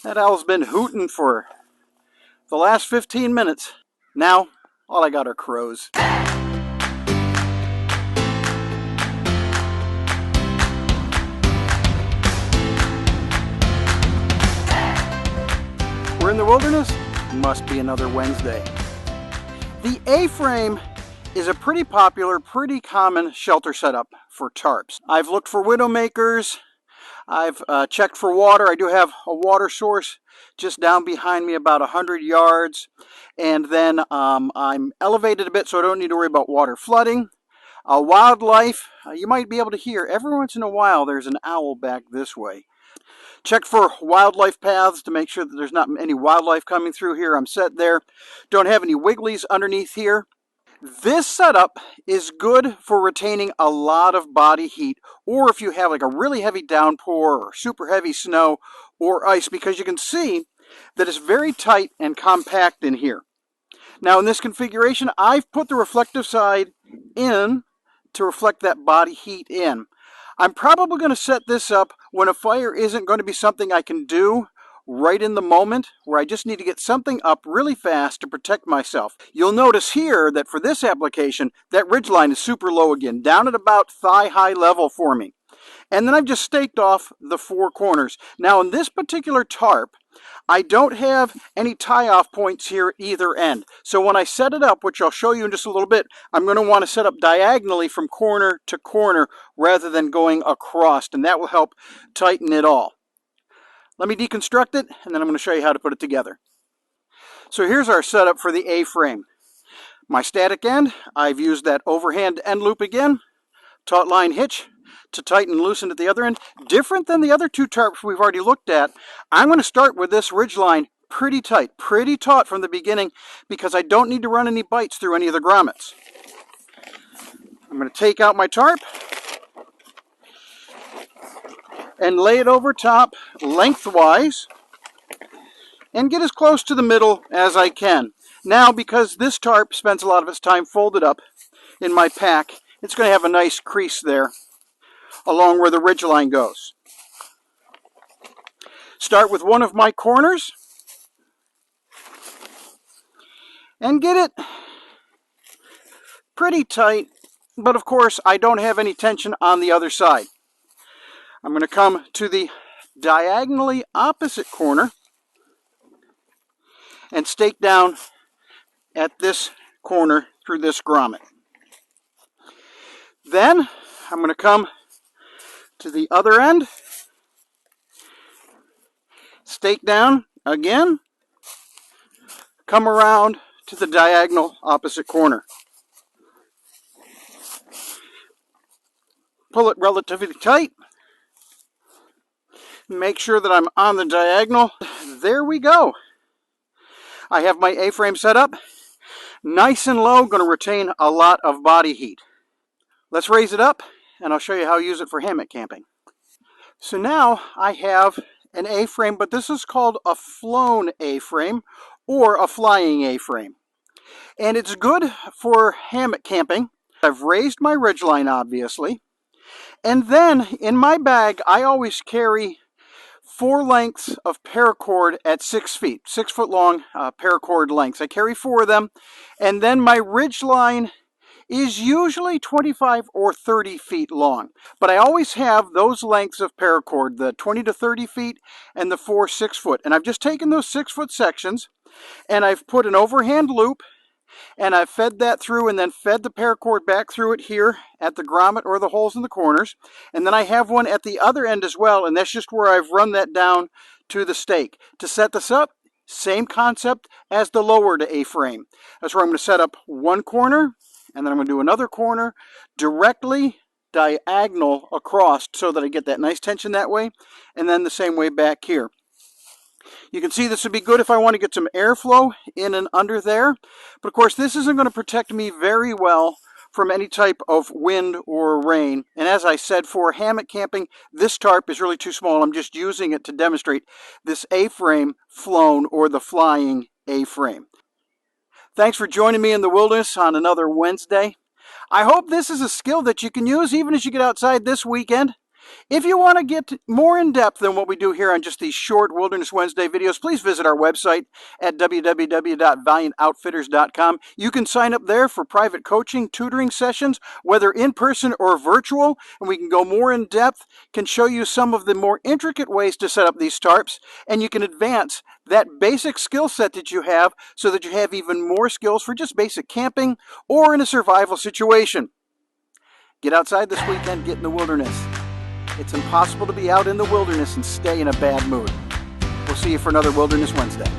That owl's been hooting for the last 15 minutes. Now, all I got are crows. We're in the wilderness? Must be another Wednesday. The A-frame is a pretty popular, pretty common shelter setup for tarps. I've looked for widowmakers. I've checked for water. I do have a water source just down behind me about 100 yards. And then I'm elevated a bit so I don't need to worry about water flooding. Wildlife, you might be able to hear every once in a while there's an owl back this way. Check for wildlife paths to make sure that there's not any wildlife coming through here. I'm set there. Don't have any wigglies underneath here. This setup is good for retaining a lot of body heat, or if you have like a really heavy downpour or super heavy snow or ice, because you can see that it's very tight and compact in here. Now in this configuration, I've put the reflective side in to reflect that body heat in. I'm probably going to set this up when a fire isn't going to be something I can do right in the moment, where I just need to get something up really fast to protect myself. You'll notice here that for this application, that ridge line is super low again, down at about thigh-high level for me. And then I've just staked off the four corners. Now in this particular tarp, I don't have any tie-off points here at either end. So when I set it up, which I'll show you in just a little bit, I'm going to want to set up diagonally from corner to corner rather than going across, and that will help tighten it all. Let me deconstruct it, and then I'm going to show you how to put it together. So here's our setup for the A-frame. My static end, I've used that overhand end loop again, taut line hitch to tighten and loosen at the other end. Different than the other two tarps we've already looked at, I'm going to start with this ridge line pretty tight, pretty taut from the beginning, because I don't need to run any bites through any of the grommets. I'm going to take out my tarp and lay it over top lengthwise and get as close to the middle as I can. Now, because this tarp spends a lot of its time folded up in my pack, it's going to have a nice crease there along where the ridge line goes. Start with one of my corners and get it pretty tight, but of course I don't have any tension on the other side. I'm going to come to the diagonally opposite corner and stake down at this corner through this grommet. Then I'm going to come to the other end, stake down again, come around to the diagonal opposite corner. Pull it relatively tight. Make sure that I'm on the diagonal. There we go. I have my A-frame set up. Nice and low, going to retain a lot of body heat. Let's raise it up, and I'll show you how to use it for hammock camping. So now I have an A-frame, but this is called a flown A-frame or a flying A-frame. And it's good for hammock camping. I've raised my ridgeline, obviously. And then in my bag, I always carry 4 lengths of paracord at 6 feet, 6 foot long paracord lengths. I carry 4 of them, and then my ridge line is usually 25 or 30 feet long. But I always have those lengths of paracord, the 20 to 30 feet and the 4 6 foot. And I've just taken those 6 foot sections and I've put an overhand loop and I've fed that through and then fed the paracord back through it here at the grommet or the holes in the corners. And then I have one at the other end as well, and that's just where I've run that down to the stake. To set this up, same concept as the lowered A-frame. That's where I'm going to set up one corner, and then I'm going to do another corner directly diagonal across so that I get that nice tension that way, and then the same way back here. You can see this would be good if I want to get some airflow in and under there. But of course, this isn't going to protect me very well from any type of wind or rain. And as I said, for hammock camping, this tarp is really too small. I'm just using it to demonstrate this A-frame flown or the flying A-frame. Thanks for joining me in the wilderness on another Wednesday. I hope this is a skill that you can use even as you get outside this weekend. If you want to get more in depth than what we do here on just these short Wilderness Wednesday videos, please visit our website at www.valiantoutfitters.com. You can sign up there for private coaching, tutoring sessions, whether in person or virtual, and we can go more in depth, can show you some of the more intricate ways to set up these tarps, and you can advance that basic skill set that you have so that you have even more skills for just basic camping or in a survival situation. Get outside this weekend, get in the wilderness. It's impossible to be out in the wilderness and stay in a bad mood. We'll see you for another Wilderness Wednesday.